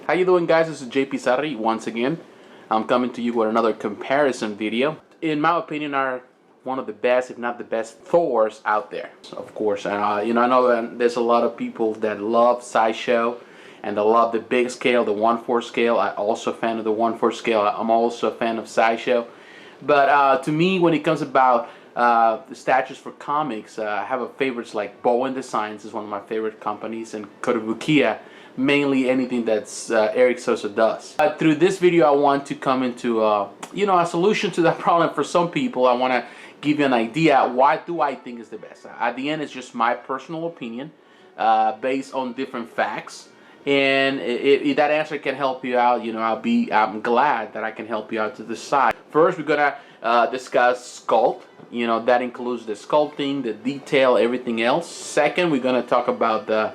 How you doing, guys? This is JP Sarri once again. I'm coming to you with another comparison video. In my opinion, are one of the best, if not the best, Thors out there. Of course, I know there's a lot of people that love sideshow and they love the big scale, the 1/4 scale. I'm also a fan of the 1/4 scale. I'm also a fan of sideshow. But to me, when it comes about the statues for comics, I have a favorites like Bowen Designs is one of my favorite companies, and Kotobukiya, mainly anything that's Eric Sosa does. Through this video, I want to come into a solution to that problem for some people. I want to give you an idea why do I think is the best. At the end, it's just my personal opinion based on different facts. And if that answer can help you out, I'm glad that I can help you out to decide. First, we're gonna discuss sculpt. That includes the sculpting, the detail, everything else. Second, we're gonna talk about the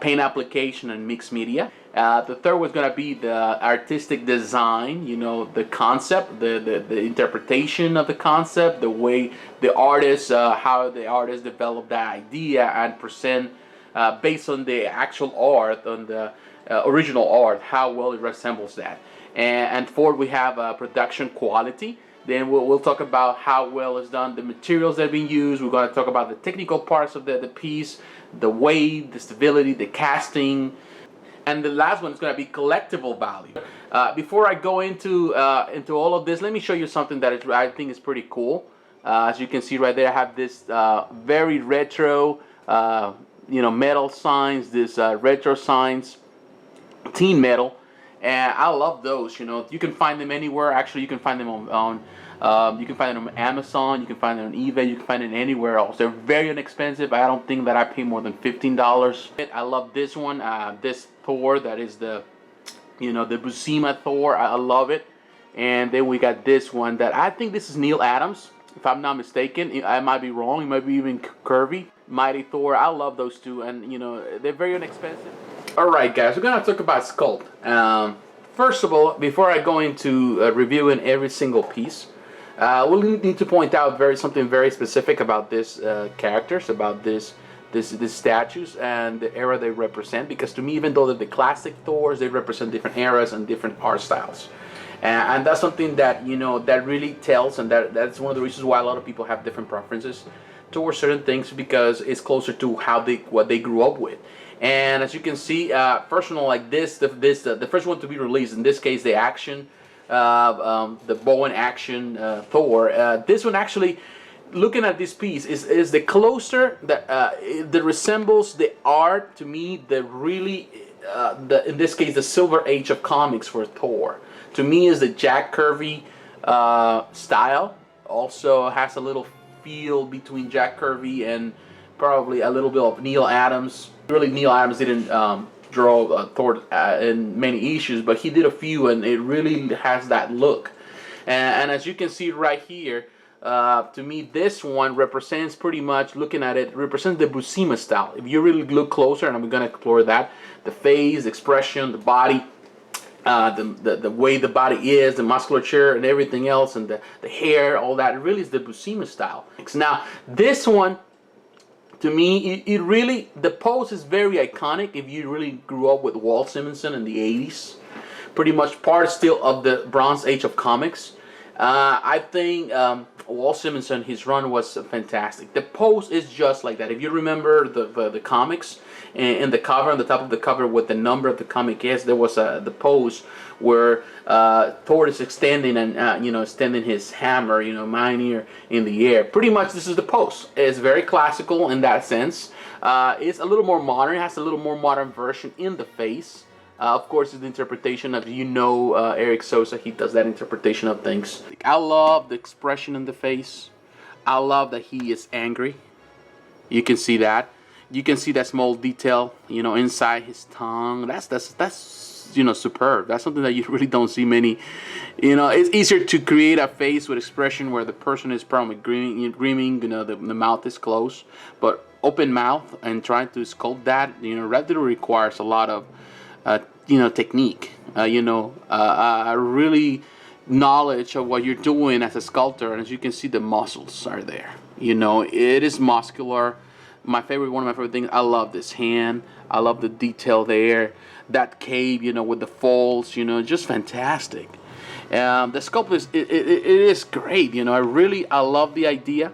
paint application and mixed media. The third was gonna be the artistic design. The concept, the interpretation of the concept, the way the artist, how the artist developed that idea and present. Based on the actual art, on the original art, how well it resembles that. And fourth, we have production quality. Then we'll talk about how well it's done, the materials that have been used. We're going to talk about the technical parts of the piece, the weight, the stability, the casting. And the last one is going to be collectible value. Before I go into all of this, let me show you something that I think is pretty cool. As you can see right there, I have this very retro metal signs, this retro signs, teen metal, and I love those. You can find them anywhere. Actually, you can find them on Amazon, you can find them on eBay, you can find them anywhere else. They're very inexpensive. I don't think that I pay more than $15. I love this one, this Thor, that is the Buscema Thor. I love it. And then we got this one that I think this is Neil Adams, if I'm not mistaken. I might be wrong. It might be even curvy. Mighty Thor. I love those two, and they're very inexpensive. All right, guys, we're gonna talk about sculpt. First of all, before I go into reviewing every single piece, we'll need to point out something very specific about this characters, about these statues and the era they represent. Because to me, even though they're the classic Thors, they represent different eras and different art styles. And that's something that that really tells, and that's one of the reasons why a lot of people have different preferences towards certain things, because it's closer to what they grew up with. And as you can see, first one like this, the first one to be released, in this case, the Action, the Bowen Action Thor. This one actually, looking at this piece, is the closer that resembles the art to me. In this case, the Silver Age of comics for Thor. To me, is the Jack Kirby style. Also has a little feel between Jack Kirby and probably a little bit of Neil Adams. Really, Neil Adams didn't draw Thor in many issues, but he did a few, and it really has that look. And as you can see right here, to me, this one represents pretty much, looking at it, represents the Buscema style. If you really look closer, and I'm going to explore that, the face, the expression, the body, the way the body is, the musculature and everything else, and the hair, all that, really is the Buscema style. Now, this one, to me, it really, the pose is very iconic. If you really grew up with Walt Simonson in the 80s, pretty much part still of the Bronze Age of comics. I think Walt Simonson, his run was fantastic. The pose is just like that. If you remember the comics, in the cover, on the top of the cover, what the number of the comic is, there was the pose where Thor is extending and extending his hammer, Mjolnir, in the air. Pretty much, this is the pose. It's very classical in that sense. It's a little more modern. It has a little more modern version in the face. Of course, it's the interpretation of, Eric Sosa. He does that interpretation of things. I love the expression in the face. I love that he is angry. You can see that. You can see that small detail, inside his tongue. That's superb. That's something that you really don't see many. It's easier to create a face with expression where the person is probably screaming, the mouth is closed. But open mouth and trying to sculpt that, that requires a lot of technique, really knowledge of what you're doing as a sculptor. And as you can see, the muscles are there. It is muscular. One of my favorite things, I love this hand. I love the detail there. that cape, you know, with the folds, you know, just fantastic. The sculpt it is great, you know. I love the idea.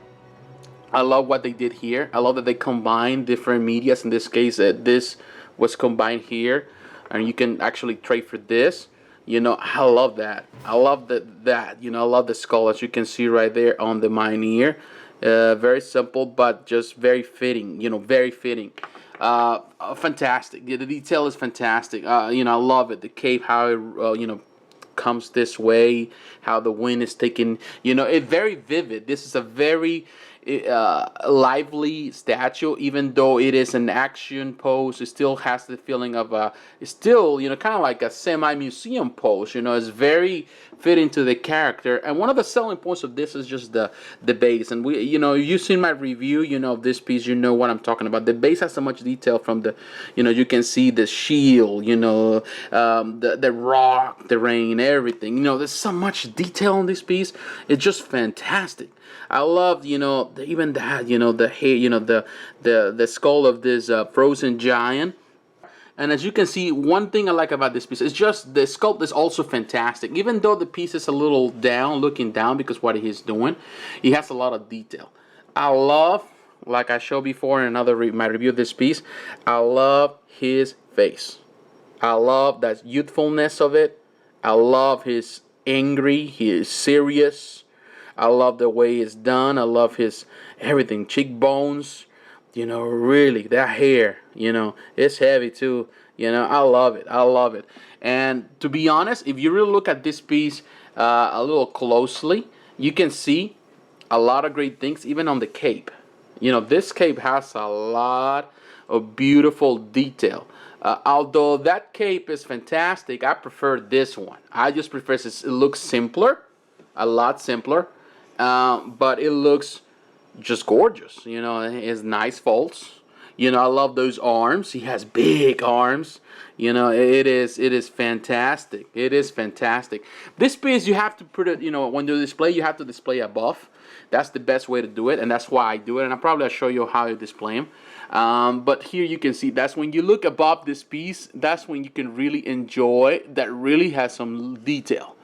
I love what they did here. I love that they combined different medias. In this case, this was combined here, and you can actually trade for this. You know, I love that. I love that. You know, I love the skull, as you can see right there on the Mjolnir. Very simple, but just very fitting. You know, very fitting. Fantastic. The detail is fantastic. You know, I love it. The cape, how it, you know, comes this way, how the wind is taking. You know, it's very vivid. This is a very lively statue, even though it is an action pose. It still has the feeling of it's still, you know, kind of like a semi-museum pose. You know, it's very fitting to the character. And one of the selling points of this is just the base. And we, you know, if you've seen my review, you know, of this piece, you know what I'm talking about. The base has so much detail from the, you know, you can see the shield, you know, the rock, the rain, everything. You know, there's so much detail on this piece. It's just fantastic. I love, you know, even that, you know, the hair, you know, the skull of this frozen giant. And as you can see, one thing I like about this piece is just the sculpt is also fantastic. Even though the piece is a little down, looking down, because what he's doing, he has a lot of detail. I love, like I showed before in another my review of this piece, I love his face. I love that youthfulness of it. I love his angry, he is serious. I love the way it's done. I love his everything, cheekbones, you know, really, that hair, you know, it's heavy too, you know. I love it. I love it. And to be honest, if you really look at this piece a little closely, you can see a lot of great things, even on the cape. You know, this cape has a lot of beautiful detail. Although that cape is fantastic, I prefer this one. I just prefer it looks simpler, a lot simpler. But it looks just gorgeous. You know, it has nice folds. You know, I love those arms. He has big arms. You know, it is fantastic. It is fantastic. This piece, you have to put it, you know, when you display, you have to display above. That's the best way to do it, and that's why I do it. And I'll show you how I display them. But here you can see, that's when you look above this piece, that's when you can really enjoy, that really has some detail.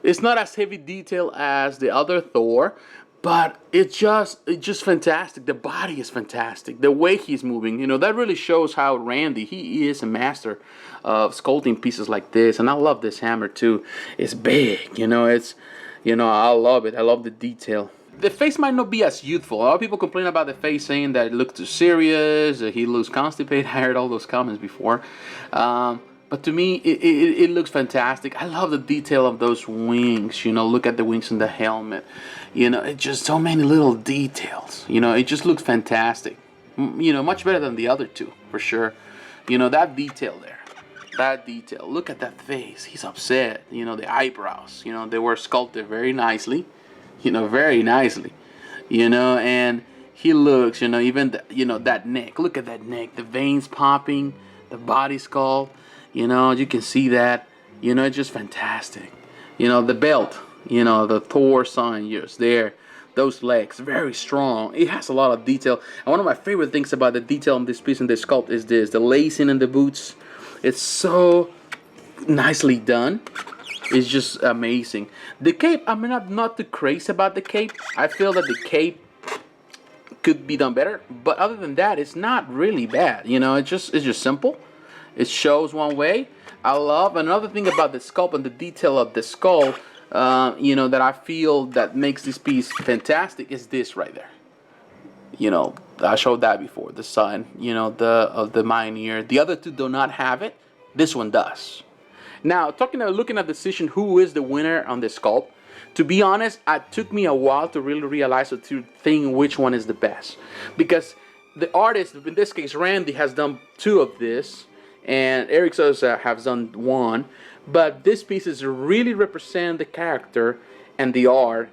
It's not as heavy detail as the other Thor, but it's just fantastic. The body is fantastic. The way he's moving, you know, that really shows how Randy, he is a master of sculpting pieces like this. And I love this hammer too. It's big, you know, it's, you know, I love it. I love the detail. The face might not be as youthful. A lot of people complain about the face, saying that it looks too serious, he looks constipated. I heard all those comments before. But to me, it looks fantastic. I love the detail of those wings. You know, look at the wings in the helmet. You know, it's just so many little details. You know, it just looks fantastic. You know, much better than the other two, for sure. You know, that detail there. That detail. Look at that face. He's upset. You know, the eyebrows. You know, they were sculpted very nicely. You know, very nicely. You know, and he looks, you know, even, you know, that neck. Look at that neck. The veins popping. The body sculpt. You know, you can see that. You know, it's just fantastic. You know, the belt, you know, the Thor sign just there. Those legs, very strong. It has a lot of detail. And one of my favorite things about the detail on this piece and this sculpt is this. The lacing in the boots. It's so nicely done. It's just amazing. The cape, I'm not too crazy about the cape. I feel that the cape could be done better. But other than that, it's not really bad. You know, it's just simple. It shows one way. I love another thing about the sculpt and the detail of the skull, you know, that I feel that makes this piece fantastic is this right there. You know, I showed that before. The sign, you know, of the Mjolnir. The other two do not have it. This one does. Now, looking at the decision, who is the winner on the sculpt? To be honest, it took me a while to really realize or to think which one is the best, because the artist, in this case Randy, has done two of this. And Eric Sosa has done one, but this piece is really represent the character and the art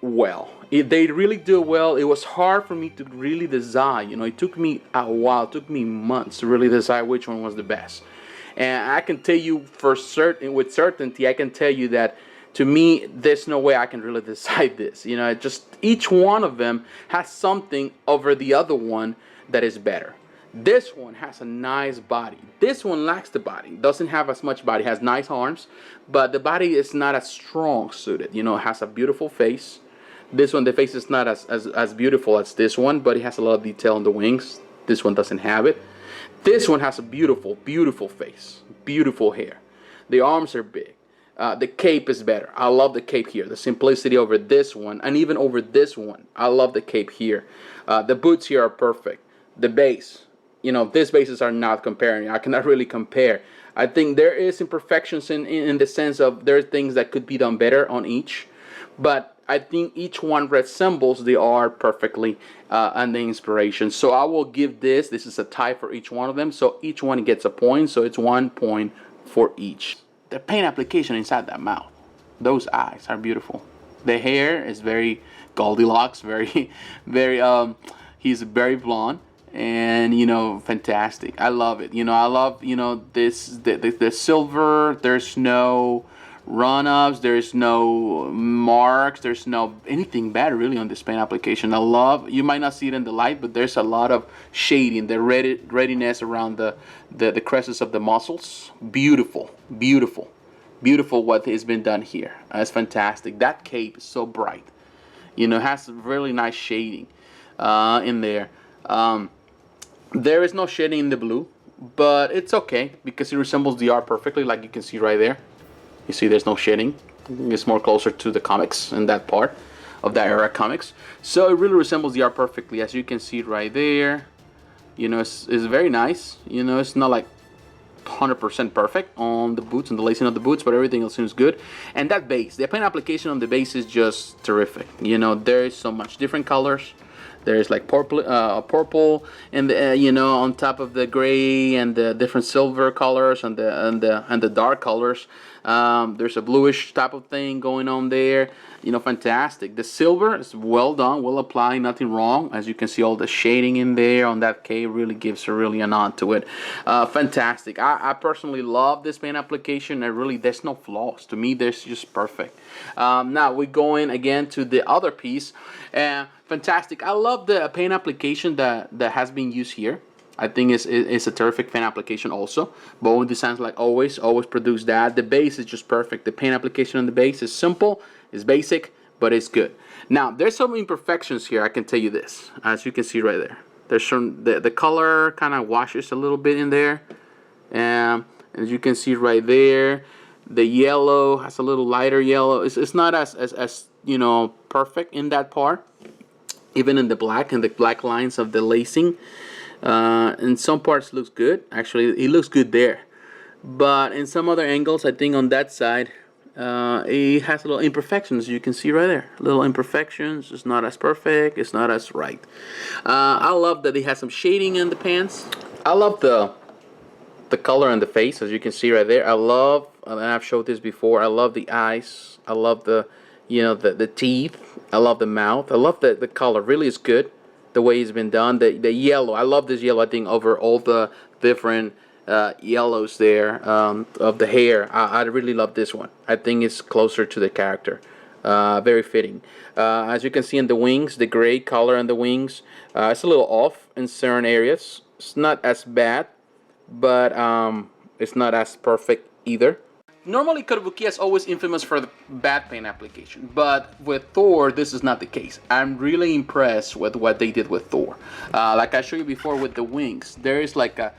well. They really do well. It was hard for me to really decide. You know, it took me a while, it took me months to really decide which one was the best. And I can tell you for certain, with certainty, I can tell you that to me, there's no way I can really decide this. You know, just each one of them has something over the other one that is better. This one has a nice body. This one lacks the body. Doesn't have as much body. Has nice arms, but the body is not as strong suited. You know, it has a beautiful face. This one, the face is not as beautiful as this one, but it has a lot of detail on the wings. This one doesn't have it. This one has a beautiful, beautiful face. Beautiful hair. The arms are big. The cape is better. I love the cape here. The simplicity over this one, and even over this one. I love the cape here. The boots here are perfect. The base. You know, these bases are not comparing. I cannot really compare. I think there is imperfections in the sense of there are things that could be done better on each. But I think each one resembles the art perfectly and the inspiration. So I will give this is a tie for each one of them. So each one gets a point. So it's 1 point for each. The paint application inside that mouth. Those eyes are beautiful. The hair is very Goldilocks. He's very blonde. And you know, fantastic. I love it. You know, I love, you know, the silver. There's no run-ups, there's no marks, there's no anything bad really on this paint application. I love, you might not see it in the light, but there's a lot of shading, the readiness around the creases of the muscles. Beautiful, beautiful, beautiful what has been done here. That's fantastic. That cape is so bright. You know, has really nice shading in there. There is no shading in the blue, but it's okay because it resembles the art perfectly, like you can see right there. You see there's no shading. It's more closer to the comics in that part of that era comics. So it really resembles the art perfectly, as you can see right there. You know, it's very nice. You know, it's not like 100% perfect on the boots and the lacing of the boots, but everything else seems good. And that base, the paint application on the base is just terrific. You know, there is so much different colors. There's like purple and you know, on top of the gray and the different silver colors and the dark colors. There's a bluish type of thing going on there. You know, fantastic. The silver is well done, well applied, nothing wrong. As you can see, all the shading in there on that cape really gives a nod to it. Fantastic. I personally love this paint application. There's no flaws. To me, there's just perfect. Now we're going again to the other piece. Fantastic. I love the paint application that has been used here. I think it's a terrific paint application also. Bowen Designs, like always produce that. The base is just perfect. The paint application on the base is simple, it's basic, but it's good. Now, there's some imperfections here, I can tell you this. As you can see right there. There's some, the color kind of washes a little bit in there. As you can see right there, the yellow has a little lighter yellow. It's not as you know, perfect in that part. Even in the black and the black lines of the lacing. In some parts looks good. Actually, it looks good there. But in some other angles, I think on that side, it has little imperfections. You can see right there. Little imperfections. It's not as perfect. It's not as right. I love that it has some shading in the pants. I love the color on the face, as you can see right there. I love, and I've showed this before, I love the eyes. I love the teeth. I love the mouth. I love the color. Really is good. The way it's been done. The yellow. I love this yellow, I think, over all the different yellows there of the hair. I really love this one. I think it's closer to the character. Very fitting. As you can see in the wings, the gray color on the wings, it's a little off in certain areas. It's not as bad, but it's not as perfect either. Normally, Kotobukiya is always infamous for the bad paint application, but with Thor, this is not the case. I'm really impressed with what they did with Thor. Like I showed you before with the wings, there is like a,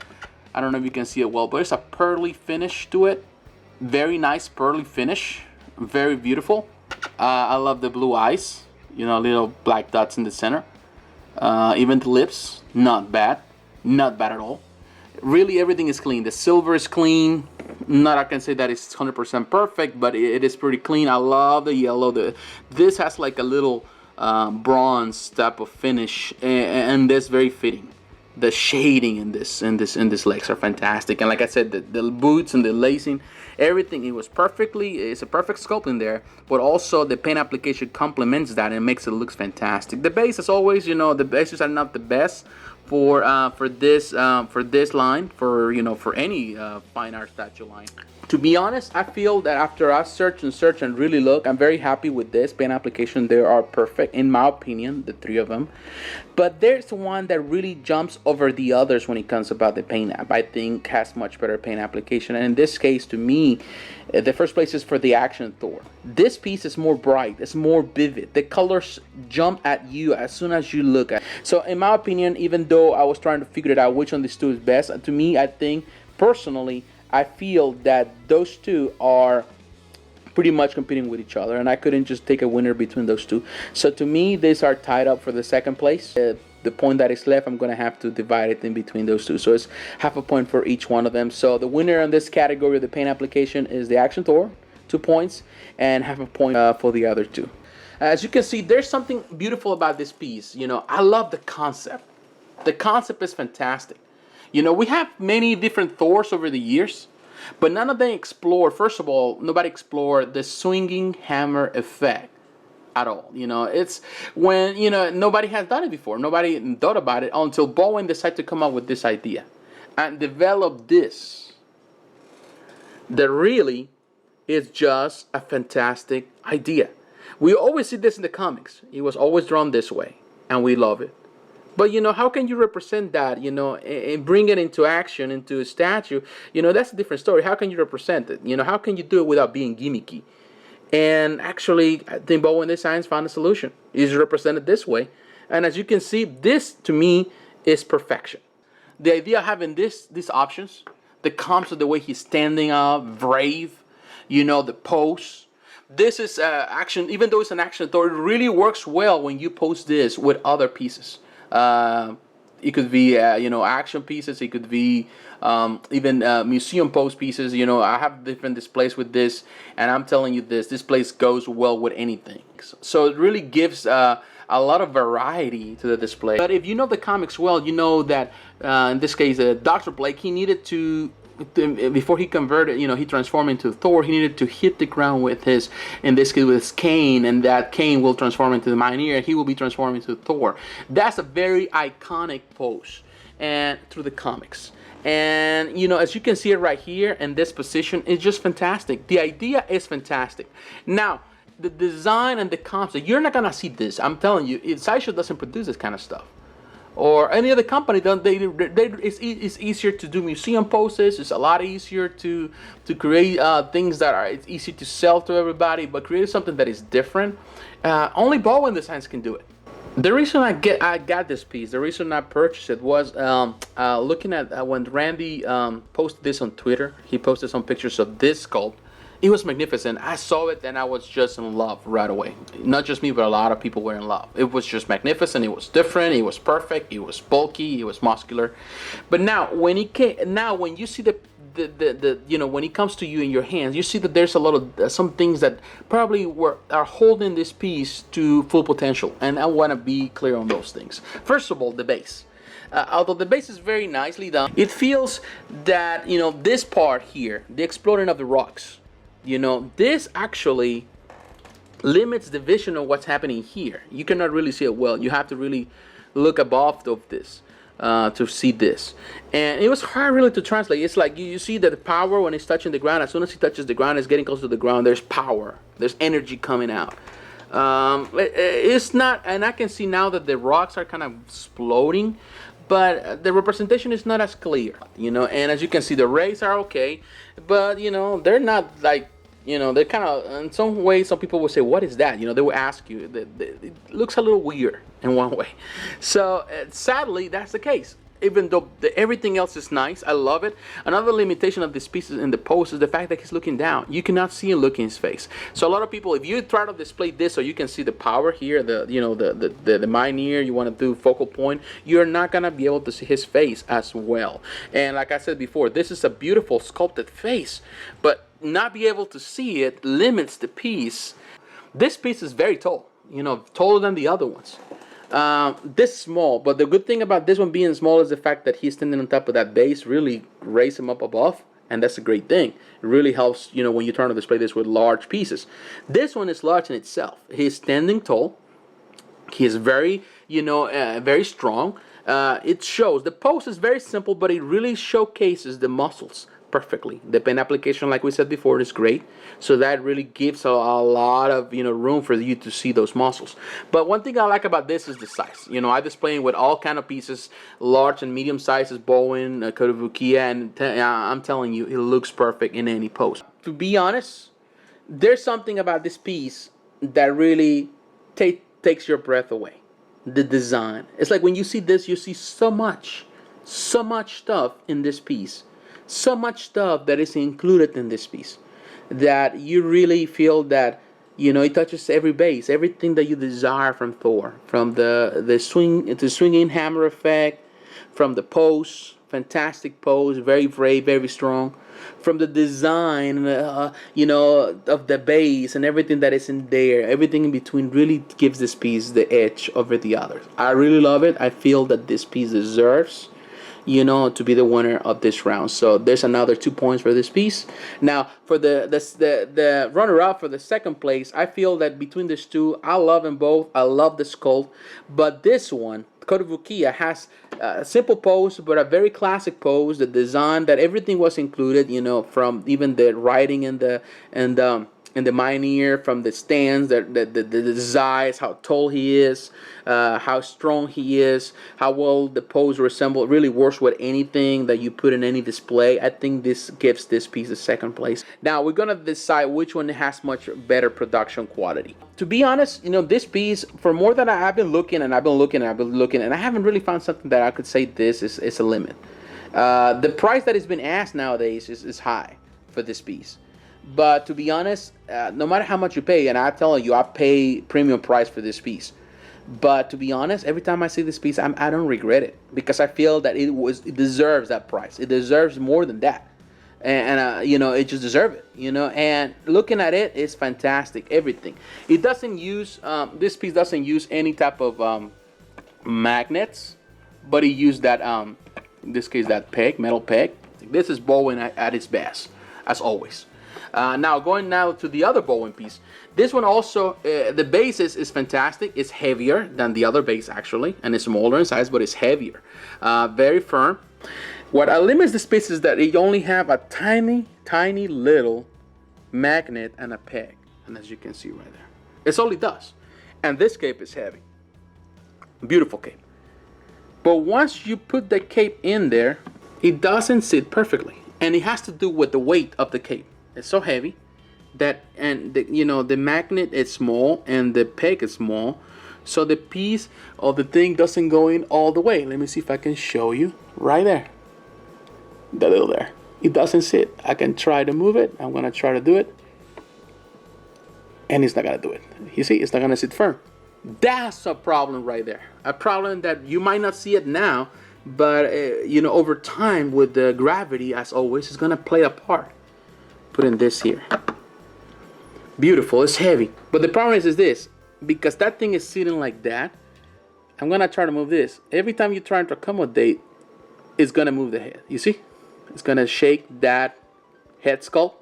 I don't know if you can see it well, but there's a pearly finish to it. Very nice pearly finish, very beautiful. I love the blue eyes, you know, little black dots in the center. Even the lips, not bad at all. Really, everything is clean. The silver is clean. Not I can say that it's 100% perfect, but it is pretty clean. I love the yellow. This has like a little bronze type of finish, and that's very fitting. The shading in this legs are fantastic, and like I said, the boots and the lacing, everything, it's a perfect sculpt in there. But also the paint application complements that and makes it look fantastic. The base, as always, you know, the bases are not the best for this line, for for any fine art statue line. To be honest, I feel that after I search and really look, I'm very happy with this paint application. They are perfect in my opinion, the three of them. But there's one that really jumps over the others when it comes about the paint app. I think has much better paint application, and in this case, to me, the first place is for the Action Thor. This piece is more bright, it's more vivid. The colors jump at you as soon as you look at it. So in my opinion, even though I was trying to figure it out which one of these two is best, to me, I think personally, I feel that those two are pretty much competing with each other, and I couldn't just take a winner between those two. So to me, these are tied up for the second place. The point that is left, I'm going to have to divide it in between those two. So it's half a point for each one of them. So the winner in this category of the paint application is the Action Thor, 2 points, and half a point for the other two. As you can see, there's something beautiful about this piece. I love the concept. The concept is fantastic. We have many different Thors over the years, but none of them explore. First of all, nobody explored the swinging hammer effect at all. It's when, nobody has done it before. Nobody thought about it until Bowen decided to come up with this idea and develop this. That really is just a fantastic idea. We always see this in the comics. It was always drawn this way, and we love it. But how can you represent that, and bring it into action, into a statue? That's a different story. How can you represent it? How can you do it without being gimmicky? And actually, I think Bowen Designs found a solution. He's represented this way. And as you can see, this to me is perfection. The idea of having these options, the concept, the way he's standing up, brave, the pose. This is action, even though it's an Action Thor, it really works well when you pose this with other pieces. It could be action pieces. It could be even museum pose pieces. I have different displays with this, and I'm telling you this place goes well with anything. So it really gives a lot of variety to the display. But if you know the comics well, you know that in this case, Dr. Blake, he needed to, before he converted, he transformed into Thor, he needed to hit the ground with his, in this case, with his cane, and that cane will transform into the Mjolnir, and he will be transformed into Thor. That's a very iconic pose, and through the comics. And as you can see it right here in this position, it's just fantastic. The idea is fantastic. Now, the design and the concept, you're not gonna see this. I'm telling you, Sideshow doesn't produce this kind of stuff. Or any other company, it's easier to do museum poses. It's a lot easier to create things that are easy to sell to everybody, but create something that is different. Only Bowen Designs can do it. The reason I got this piece, the reason I purchased it was looking at when Randy posted this on Twitter. He posted some pictures of this sculpt. It was magnificent. I saw it and I was just in love right away. Not just me, but a lot of people were in love. It was just magnificent. It was different. It was perfect. It was bulky. It was muscular. But now, when you see when it comes to you in your hands, you see that there's a lot of some things that probably are holding this piece to full potential, and I want to be clear on those things. First of all, the base. Although the base is very nicely done, it feels that this part here, the exploding of the rocks. This actually limits the vision of what's happening here. You cannot really see it well. You have to really look above of this to see this. And it was hard really to translate. It's like you see that the power when it's touching the ground, as soon as he touches the ground, it's getting close to the ground, there's power. There's energy coming out. It's not, and I can see now that the rocks are kind of exploding, but the representation is not as clear, and as you can see, the rays are okay, but they're not like, they're kind of, in some ways, some people will say, what is that? They will ask you, it looks a little weird in one way. So sadly, that's the case. Even though everything else is nice, I love it. Another limitation of this piece in the pose is the fact that he's looking down. You cannot see him look in his face. So a lot of people, if you try to display this so you can see the power here, the Mjolnir, you want to do focal point, you're not gonna be able to see his face as well. And like I said before, this is a beautiful sculpted face, but not be able to see it limits the piece. This piece is very tall, taller than the other ones. This small, but the good thing about this one being small is the fact that he's standing on top of that base, really raise him up above, and that's a great thing. It really helps, when you try to display this with large pieces. This one is large in itself. He's standing tall. He is very, very strong. it shows. The pose is very simple, but it really showcases the muscles perfectly. The pen application, like we said before, is great. So that really gives a lot of room for you to see those muscles. But one thing I like about this is the size. I display it with all kind of pieces, large and medium sizes, Bowen, Kotobukiya, and I'm telling you, it looks perfect in any pose. To be honest, there's something about this piece that really takes your breath away. The design. It's like when you see this, you see so much stuff in this piece, so much stuff that is included in this piece, that you really feel that it touches every base, everything that you desire from Thor, from the swinging hammer effect, from the pose, fantastic pose, very brave, very strong, from the design, of the base and everything that is in there, everything in between really gives this piece the edge over the others. I really love it. I feel that this piece deserves, to be the winner of this round. So there's another 2 points for this piece. Now for the runner-up for the second place, I feel that between these two, I love them both. I love the Sculpt, but this one, Kotobukiya, has a simple pose, but a very classic pose. The design, that everything was included, from even the writing and the Mjolnir, from the stands, the size, how tall he is, how strong he is, how well the pose resembles. Really works with anything that you put in any display. I think this gives this piece a second place. Now we're gonna decide which one has much better production quality. To be honest, this piece, for more than I've been looking and I haven't really found something that I could say this is a limit. The price that has been asked nowadays is high for this piece. But to be honest, no matter how much you pay, and I'm telling you, I pay premium price for this piece. But to be honest, every time I see this piece, I don't regret it, because I feel that it deserves that price. It deserves more than that, and it just deserves it. And looking at it, it's fantastic. Everything. It doesn't use this piece doesn't use any type of magnets, but it used that in this case that metal peg. This is Bowen at its best, as always. Now going to the other Bowen piece. This one also, the base is fantastic. It's heavier than the other base actually, and it's smaller in size, but it's heavier. Very firm. What limits this piece is that it only have a tiny little magnet and a peg, and as you can see right there, it's all it does. And this cape is heavy. Beautiful cape. But once you put the cape in there, it doesn't sit perfectly, and it has to do with the weight of the cape. It's so heavy that, and the magnet is small and the peg is small, so the piece of the thing doesn't go in all the way. Let me see if I can show you right there. The little there. It doesn't sit. I can try to move it. I'm gonna try to do it, and it's not gonna do it. You see, it's not gonna sit firm. That's a problem right there. A problem that you might not see it now, but over time with the gravity, as always, it's gonna play a part. Put in this here. Beautiful. It's heavy, but the problem is this, because that thing is sitting like that. I'm gonna try to move this. Every time you try to accommodate, it's gonna move the head. You see, it's gonna shake that head sculpt,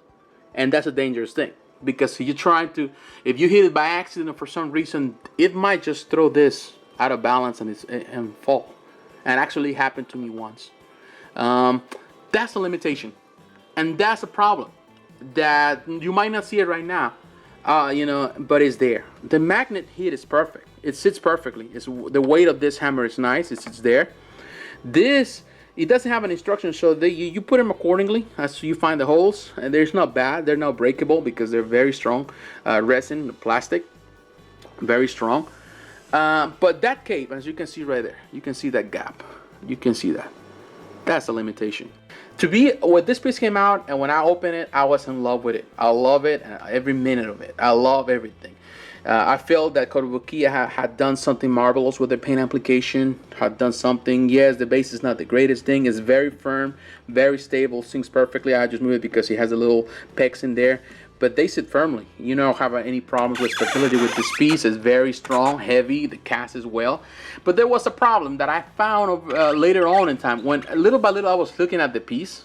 and that's a dangerous thing, because if you hit it by accident or for some reason, it might just throw this out of balance and fall. And actually happened to me once. That's a limitation, and that's a problem that you might not see it right now, but it's there. The magnet hit is perfect. It sits perfectly. The weight of this hammer is nice. It sits there. It doesn't have an instruction, so you put them accordingly as you find the holes, and they're not bad. They're not breakable because they're very strong resin, plastic, very strong. But that cape, as you can see right there, you can see that gap. You can see that. That's a limitation. When this piece came out and when I opened it, I was in love with it. I love it, every minute of it. I love everything. I felt that Kotobukiya had done something marvelous with their paint application. Had done something. Yes, the base is not the greatest thing. It's very firm, very stable, sinks perfectly. I just moved it because it has a little pegs in there. But they sit firmly. You don't have any problems with stability with this piece. It's very strong, heavy, the cast as well. But there was a problem that I found later on in time, when little by little I was looking at the piece,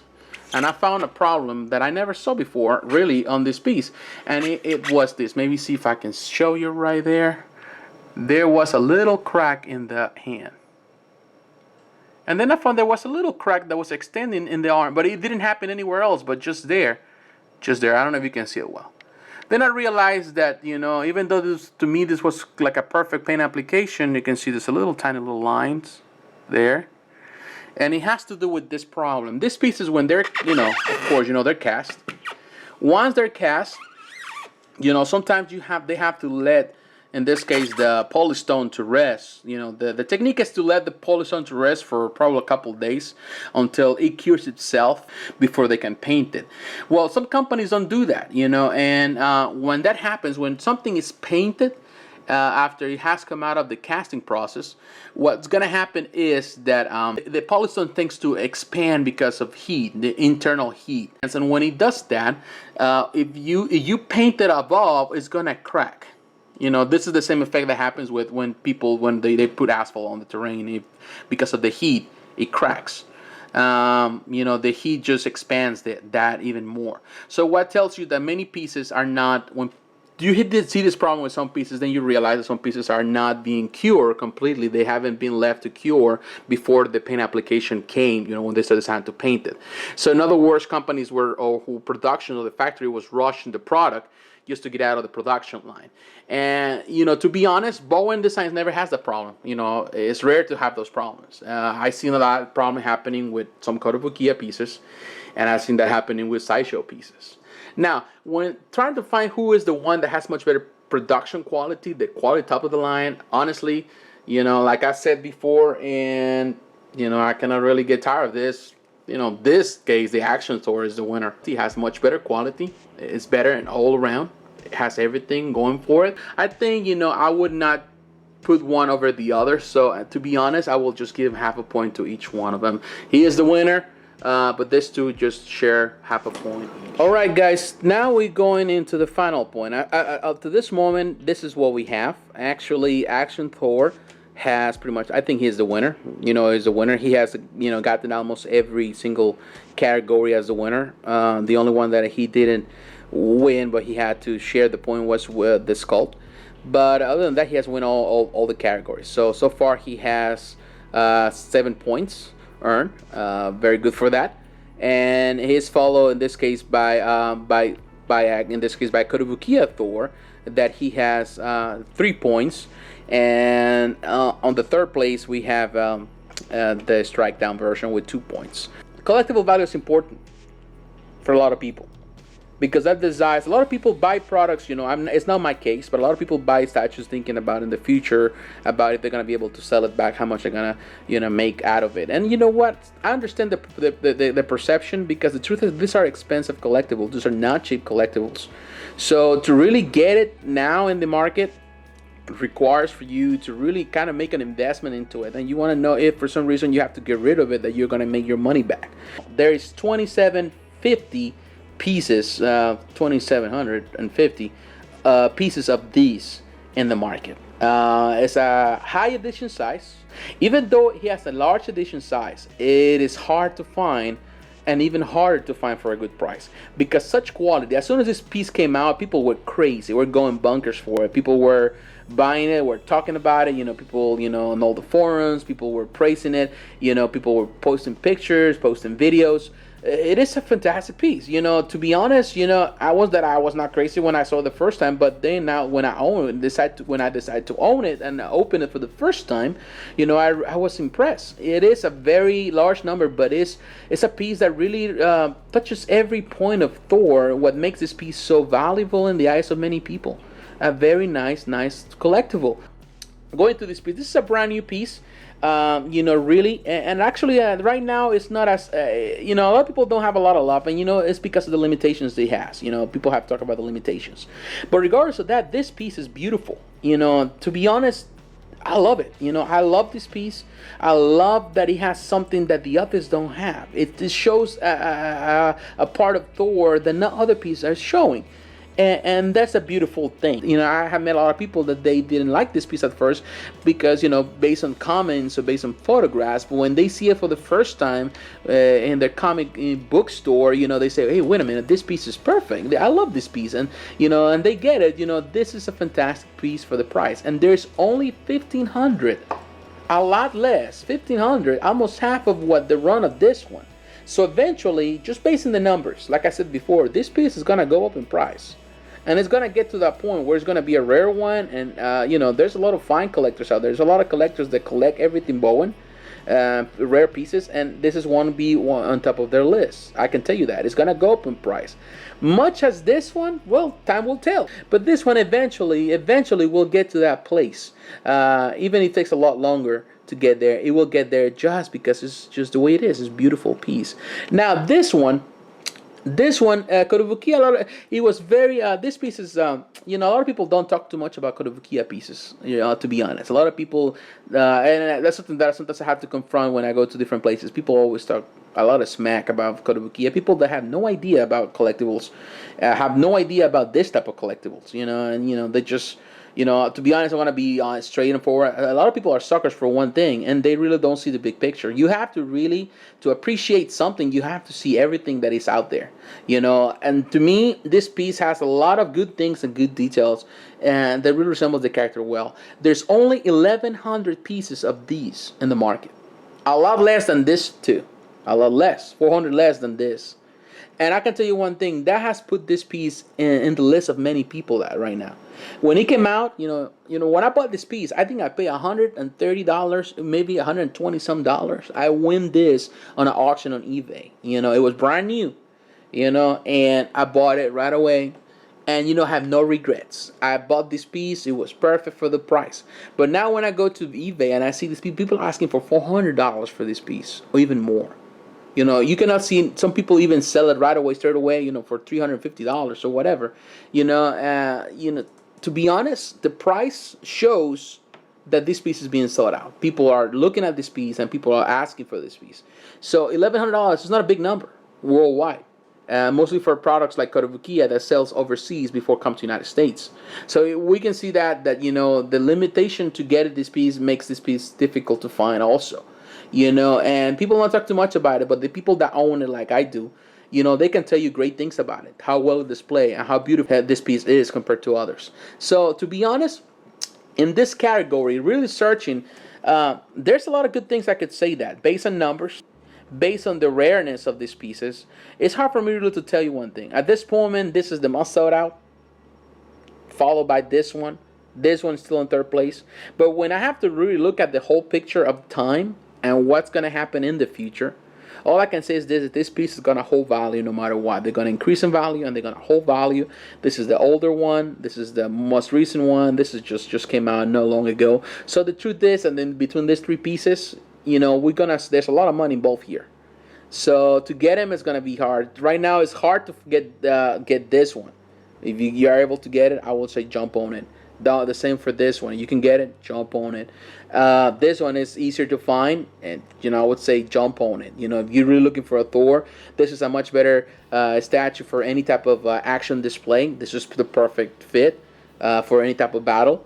and I found a problem that I never saw before, really, on this piece. And it was this. Maybe see if I can show you right there. There was a little crack in the hand. And then I found there was a little crack that was extending in the arm, but it didn't happen anywhere else, but just there. Just there. I don't know if you can see it well. Then I realized that, you know, even though this, to me, this was like a perfect paint application, you can see there's a little tiny little lines there. And it has to do with this problem. These pieces, when they're, you know, of course, you know, they're cast. Once they're cast, you know, sometimes they have to let, in this case, the polystone to rest. You know, the technique is to let the polystone to rest for probably a couple of days until it cures itself before they can paint it. Well, some companies don't do that, you know, and when that happens, when something is painted, after it has come out of the casting process, what's going to happen is that the polystone tends to expand because of heat, the internal heat. And when it does that, if you paint it above, it's going to crack. You know, this is the same effect that happens with when they put asphalt on the terrain. Because of the heat, it cracks. You know, the heat just expands that even more. So what tells you that many pieces are not, when you see this problem with some pieces, then you realize that some pieces are not being cured completely. They haven't been left to cure before the paint application came, you know, when they decided to paint it. So in other words, companies who production of the factory was rushing the product just to get out of the production line. And, you know, to be honest, Bowen Designs never has that problem. You know, it's rare to have those problems. I've seen a lot of problem happening with some Kotobukiya pieces, and I've seen that happening with sideshow pieces. Now, when trying to find who is the one that has much better production quality, the quality top of the line, honestly, you know, like I said before, and, you know, I cannot really get tired of this. You know, this case, the Action Thor is the winner. He has much better quality. It's better and all around. It has everything going for it. I think, you know, I would not put one over the other. So to be honest, I will just give half a point to each one of them. He is the winner, but these two just share half a point. All right, guys, now we're going into the final point. Up to this moment, this is what we have. Actually, Action Thor has pretty much, I think he's the winner. You know, he's the winner. He has, you know, gotten almost every single category as the winner. The only one that he didn't win, but he had to share the point, was with the Sculpt. But other than that, he has won all the categories. So far he has 7 points earned. Very good for that. And he's followed in this case by Kotobukiya Thor, that he has 3 points. And on the third place, we have the Strikedown version with 2 points. Collectible value is important for a lot of people, because that desires, a lot of people buy products, you know, it's not my case, but a lot of people buy statues thinking about in the future, about if they're going to be able to sell it back, how much they're going to, you know, make out of it. And you know what? I understand the perception, because the truth is these are expensive collectibles. These are not cheap collectibles. So to really get it now in the market, requires for you to really kind of make an investment into it, and you want to know if for some reason you have to get rid of it, that you're going to make your money back. There is 2750 pieces, 2750 pieces of these in the market. It's a high edition size. Even though he has a large edition size, it is hard to find, and even harder to find for a good price, because such quality. As soon as this piece came out, people were crazy. We're going bunkers for it. People were buying it, were talking about it. You know, people, you know, on all the forums, people were praising it. You know, people were posting pictures, posting videos. It is a fantastic piece. You know, to be honest, you know, I was not crazy when I saw it the first time, but then now when I own it, when I decided to own it and open it for the first time, you know, I was impressed. It is a very large number, but it's a piece that really touches every point of Thor. What makes this piece so valuable in the eyes of many people. A very nice collectible. Going to this piece, this is a brand new piece. You know, really, and actually right now it's not as you know, a lot of people don't have a lot of love, and you know, it's because of the limitations it has. You know, people have talked about the limitations, but regardless of that, this piece is beautiful. You know, to be honest, I love it. You know, I love this piece. I love that it has something that the others don't have. It shows a part of Thor that no other pieces are showing. And that's a beautiful thing. You know, I have met a lot of people that they didn't like this piece at first because, you know, based on comments or based on photographs, but when they see it for the first time in their comic book store, you know, they say, hey, wait a minute, this piece is perfect. I love this piece. And, you know, and they get it. You know, this is a fantastic piece for the price. And there's only 1,500 A lot less, 1,500, almost half of what the run of this one. So eventually, just based on the numbers, like I said before, this piece is gonna go up in price, and it's gonna get to that point where it's gonna be a rare one. And you know, there's a lot of fine collectors out there. There's a lot of collectors that collect everything Bowen, rare pieces, and this is one to be on top of their list. I can tell you that it's gonna go up in price. Much as this one, well, time will tell. But this one eventually will get to that place. Even if it takes a lot longer to get there, it will get there just because it's just the way it is. It's a beautiful piece. Now this one, Kotobukiya, it was very, this piece is, you know, a lot of people don't talk too much about Kotobukiya pieces, you know, to be honest. A lot of people, and that's something that sometimes I have to confront when I go to different places. People always talk a lot of smack about Kotobukiya. People that have no idea about collectibles, have no idea about this type of collectibles, you know, and, you know, they just, you know, to be honest, I want to be straight and forward. A lot of people are suckers for one thing, and they really don't see the big picture. You have to really, to appreciate something, you have to see everything that is out there, you know. And to me, this piece has a lot of good things and good details, and that really resembles the character well. There's only 1,100 pieces of these in the market. A lot less than this too. A lot less, 400 less than this. And I can tell you one thing, that has put this piece in the list of many people that right now. When it came out, you know, when I bought this piece, I think I paid $130, maybe 120 some dollars. I win this on an auction on eBay. You know, it was brand new, you know, and I bought it right away. And, you know, have no regrets. I bought this piece. It was perfect for the price. But now when I go to eBay and I see these people asking for $400 for this piece or even more. You know, you cannot see, some people even sell it right away, straight away, you know, for $350 or whatever. You know, to be honest, the price shows that this piece is being sold out. People are looking at this piece and people are asking for this piece. So $1,100 is not a big number worldwide. Mostly for products like Kotobukiya that sells overseas before it comes to the United States. So we can see that, you know, the limitation to get this piece makes this piece difficult to find also. You know, and people don't talk too much about it, but the people that own it like I do, you know, they can tell you great things about it, how well it displays and how beautiful this piece is compared to others. So to be honest, in this category, really searching, there's a lot of good things I could say that, based on numbers, based on the rareness of these pieces. It's hard for me really to tell you one thing. At this moment, this is the most sold out, followed by this one. This one's still in third place. But when I have to really look at the whole picture of time, and what's going to happen in the future, all I can say is this piece is going to hold value no matter what. They're going to increase in value and they're going to hold value. This is the older one. This is the most recent one. This is just came out not long ago. So the truth is, and then between these three pieces, you know, there's a lot of money involved here. So to get them is going to be hard. Right now it's hard to get this one. If you are able to get it, I would say jump on it. The same for this one. You can get it, jump on it. This one is easier to find, and, you know, I would say jump on it. You know, if you're really looking for a Thor, this is a much better statue for any type of action display. This is the perfect fit for any type of battle.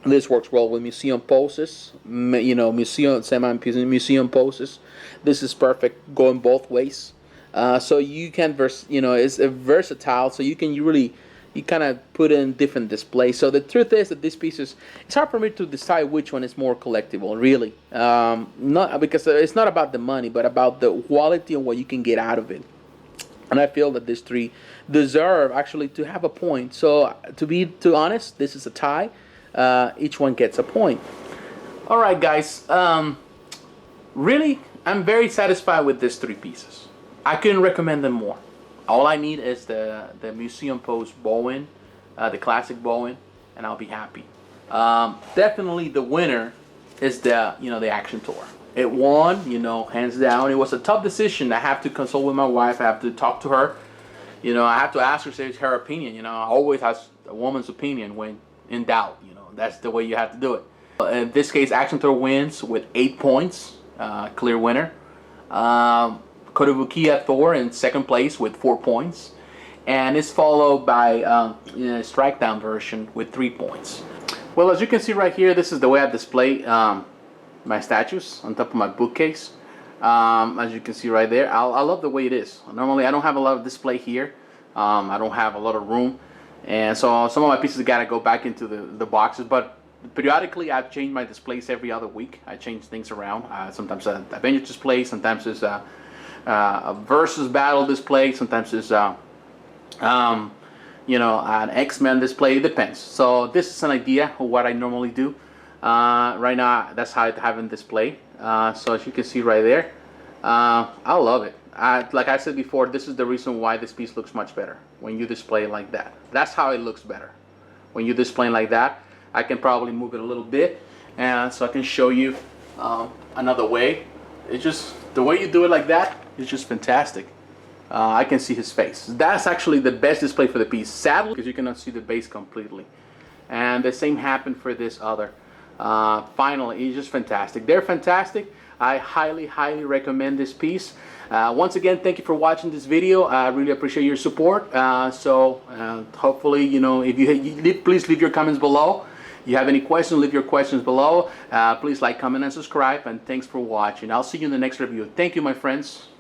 This works well with museum poses, you know, museum poses. This is perfect going both ways. So you can, you know, it's versatile, so you can really, you kind of put in different displays. So the truth is that these pieces, it's hard for me to decide which one is more collectible, really. Not because it's not about the money, but about the quality and what you can get out of it. And I feel that these three deserve actually to have a point. So to be honest, this is a tie. Each one gets a point. All right, guys. Really, I'm very satisfied with these three pieces. I couldn't recommend them more. All I need is the museum pose Bowen, the classic Bowen, and I'll be happy. Definitely the winner is the Action Thor. It won, you know, hands down. It was a tough decision. I have to consult with my wife. I have to talk to her. You know, I have to ask her, say her opinion. You know, I always has a woman's opinion when in doubt. You know, that's the way you have to do it. In this case, Action Thor wins with 8 points, clear winner. Kotobukiya Thor in second place with 4 points, and it's followed by Strikedown version with 3 points. Well, as you can see right here, this is the way I display my statues on top of my bookcase. As you can see right there, I love the way it is. Normally, I don't have a lot of display here. I don't have a lot of room, and so some of my pieces gotta go back into the boxes. But periodically I've changed my displays every other week. I change things around. Sometimes Avengers display, sometimes it's a versus battle display, sometimes it's you know, an X-Men display. It depends. So this is an idea of what I normally do. Right now, that's how I have in display. So as you can see right there, I love it. Like I said before, this is the reason why this piece looks much better when you display it like that. That's how it looks better. When you display it like that, I can probably move it a little bit, and so I can show you another way. It's just the way you do it like that is just fantastic. I can see his face. That's actually the best display for the piece. Sadly, because you cannot see the base completely. And the same happened for this other. Finally, it's just fantastic. They're fantastic. I highly, highly recommend this piece. Once again, thank you for watching this video. I really appreciate your support. Hopefully, you know, if please leave your comments below. If you have any questions, leave your questions below. Please like, comment, and subscribe. And thanks for watching. I'll see you in the next review. Thank you, my friends.